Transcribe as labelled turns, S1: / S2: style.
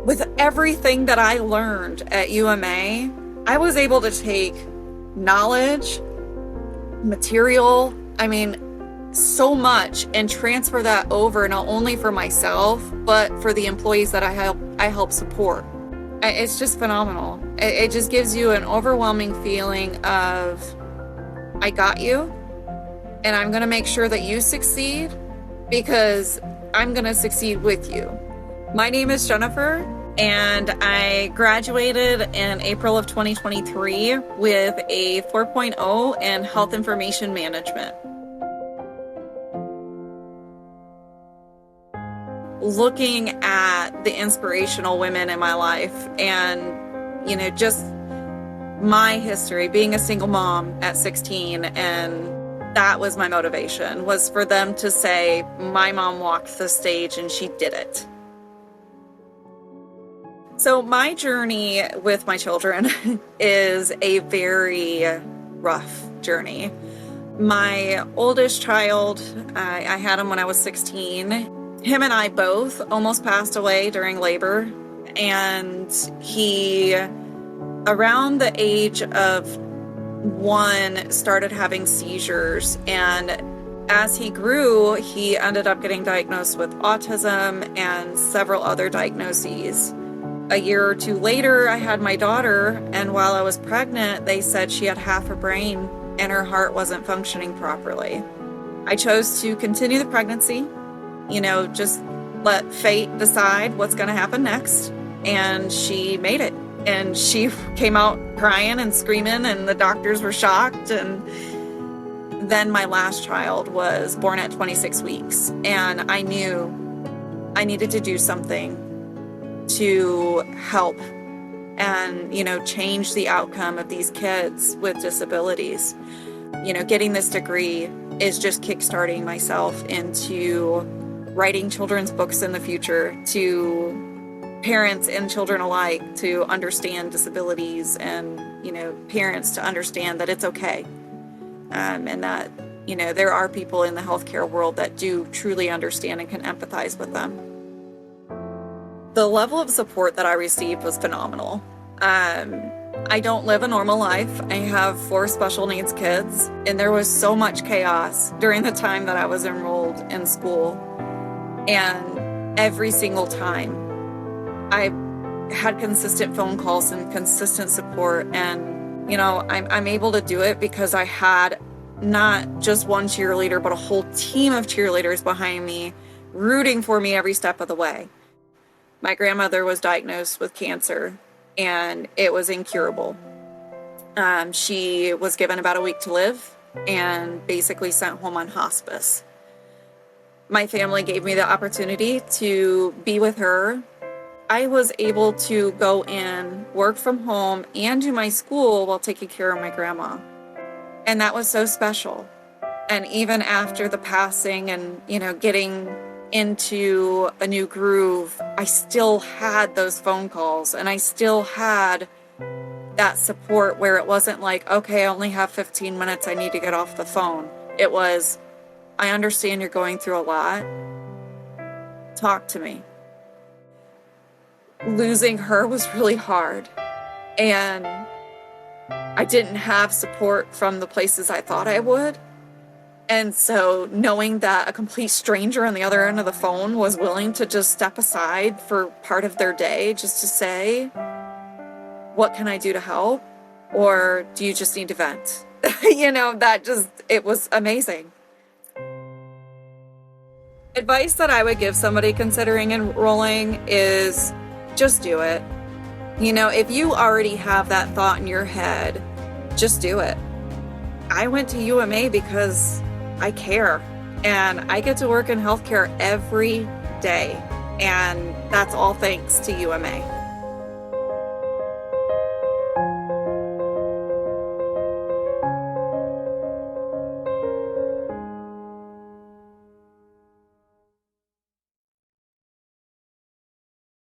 S1: With everything that I learned at UMA, I was able to take knowledge, material, so much, and transfer that over not only for myself, but for the employees that I help support. It's just phenomenal. It just gives you an overwhelming feeling of, I got you, and I'm gonna make sure that you succeed because I'm gonna succeed with you. My name is Jennifer, and I graduated in April of 2023 with a 4.0 in Health Information Management. Looking at the inspirational women in my life and, just my history, being a single mom at 16, and that was my motivation, was for them to say, my mom walked the stage and she did it. So my journey with my children is a very rough journey. My oldest child, I had him when I was 16. Him and I both almost passed away during labor, and he, around the age of 1, started having seizures, and as he grew, he ended up getting diagnosed with autism and several other diagnoses. A year or 2 later, I had my daughter, and while I was pregnant, they said she had half her brain and her heart wasn't functioning properly. I chose to continue the pregnancy, just let fate decide what's going to happen next. And she made it. And she came out crying and screaming, and the doctors were shocked. And then my last child was born at 26 weeks. And I knew I needed to do something to help and, change the outcome of these kids with disabilities. Getting this degree is just kickstarting myself into writing children's books in the future to parents and children alike to understand disabilities, and, parents to understand that it's okay. And that, there are people in the healthcare world that do truly understand and can empathize with them. The level of support that I received was phenomenal. I don't live a normal life. I have 4 special needs kids, and there was so much chaos during the time that I was enrolled in school. And every single time I had consistent phone calls and consistent support, and I'm able to do it because I had not just one cheerleader, but a whole team of cheerleaders behind me, rooting for me every step of the way. My grandmother was diagnosed with cancer, and it was incurable. She was given about a week to live and basically sent home on hospice. My family gave me the opportunity to be with her. I was able to go in, work from home, and do my school while taking care of my grandma. And that was so special. And even after the passing and, getting into a new groove, I still had those phone calls, and I still had that support where it wasn't like, okay, I only have 15 minutes, I need to get off the phone. It was, I understand you're going through a lot. Talk to me. Losing her was really hard, and I didn't have support from the places I thought I would. And so knowing that a complete stranger on the other end of the phone was willing to just step aside for part of their day just to say, what can I do to help? Or do you just need to vent? It was amazing. Advice that I would give somebody considering enrolling is just do it. If you already have that thought in your head, just do it. I went to UMA because I care, and I get to work in healthcare every day, and that's all thanks to UMA.